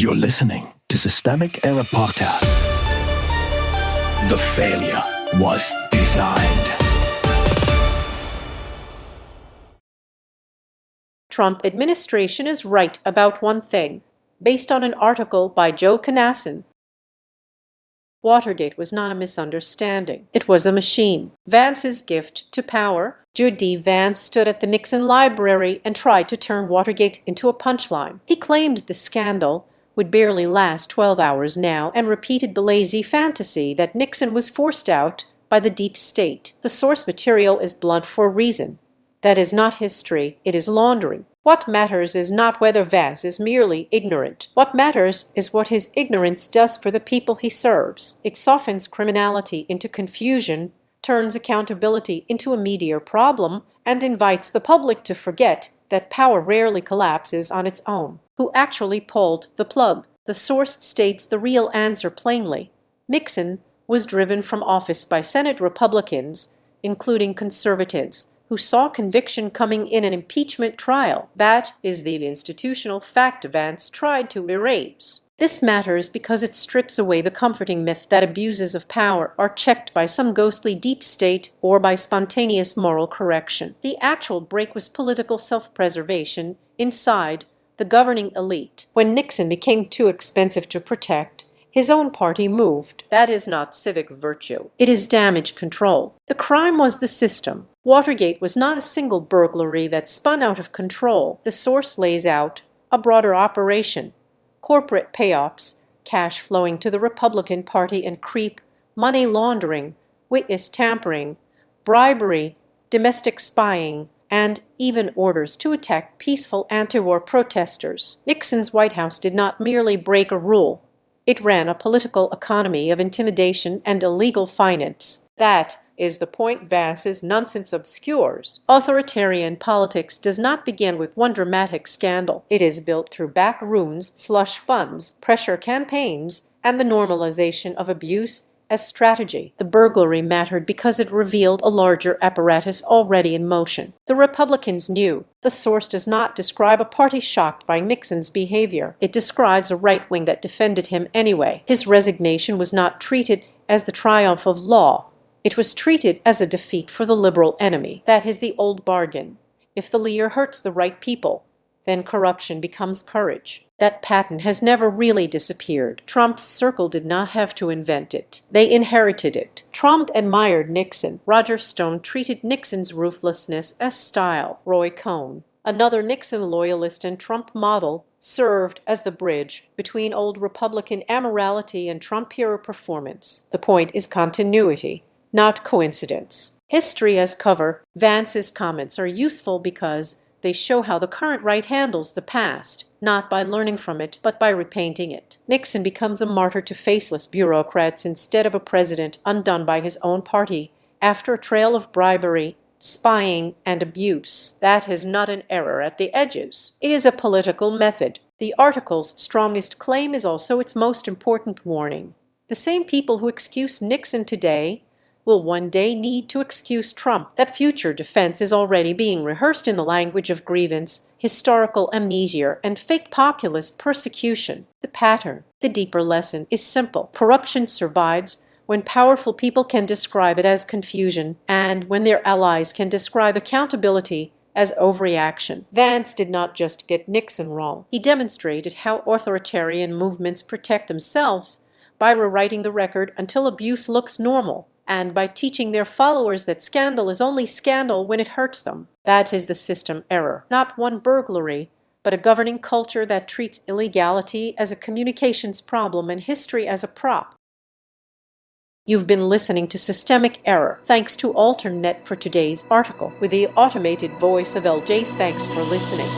You're listening to Systemic Error Podcast. The failure was designed. Trump administration is right about one thing, based on an article by Joe Canasson. Watergate was not a misunderstanding. It was a machine. Vance's gift to power. Judy Vance stood at the Nixon library and tried to turn Watergate into a punchline. He claimed the scandal would barely last 12 hours now and repeated the lazy fantasy that Nixon was forced out by the deep state. The source material is blunt for a reason. That is not history, it is laundering. What matters is not whether Vance is merely ignorant. What matters is what his ignorance does for the people he serves. It softens criminality into confusion, turns accountability into a meteor problem, and invites the public to forget that power rarely collapses on its own. Who actually pulled the plug? The source states the real answer plainly. Nixon was driven from office by Senate Republicans, including conservatives, who saw conviction coming in an impeachment trial. That is the institutional fact Vance tried to erase. This matters because it strips away the comforting myth that abuses of power are checked by some ghostly deep state or by spontaneous moral correction. The actual break was political self-preservation inside the governing elite. When Nixon became too expensive to protect, his own party moved. That is not civic virtue. It is damage control. The crime was the system. Watergate was not a single burglary that spun out of control. The source lays out a broader operation. Corporate payoffs, cash flowing to the Republican Party and creep, money laundering, witness tampering, bribery, domestic spying, and even orders to attack peaceful anti-war protesters. Nixon's White House did not merely break a rule. It ran a political economy of intimidation and illegal finance. That is the point Vance's nonsense obscures. Authoritarian politics does not begin with one dramatic scandal. It is built through back rooms, slush funds, pressure campaigns, and the normalization of abuse as strategy. The burglary mattered because it revealed a larger apparatus already in motion. The Republicans knew. The source does not describe a party shocked by Nixon's behavior. It describes a right wing that defended him anyway. His resignation was not treated as the triumph of law. It was treated as a defeat for the liberal enemy. That is the old bargain. If the leader hurts the right people, then corruption becomes courage. That pattern has never really disappeared. Trump's circle did not have to invent it. They inherited it. Trump admired Nixon. Roger Stone treated Nixon's ruthlessness as style. Roy Cohn, another Nixon loyalist and Trump model, served as the bridge between old Republican amorality and Trump-era performance. The point is continuity, not coincidence. History as cover. Vance's comments are useful because they show how the current right handles the past, not by learning from it, but by repainting it. Nixon becomes a martyr to faceless bureaucrats instead of a president undone by his own party after a trail of bribery, spying, and abuse. That is not an error at the edges. It is a political method. The article's strongest claim is also its most important warning. The same people who excuse Nixon today will one day need to excuse Trump. That future defense is already being rehearsed in the language of grievance, historical amnesia, and fake populist persecution. The pattern, the deeper lesson, is simple. Corruption survives when powerful people can describe it as confusion, and when their allies can describe accountability as overreaction. Vance did not just get Nixon wrong. He demonstrated how authoritarian movements protect themselves by rewriting the record until abuse looks normal, and by teaching their followers that scandal is only scandal when it hurts them. That is the system error. Not one burglary, but a governing culture that treats illegality as a communications problem and history as a prop. You've been listening to Systemic Error. Thanks to AlterNet for today's article. With the automated voice of LJ, thanks for listening.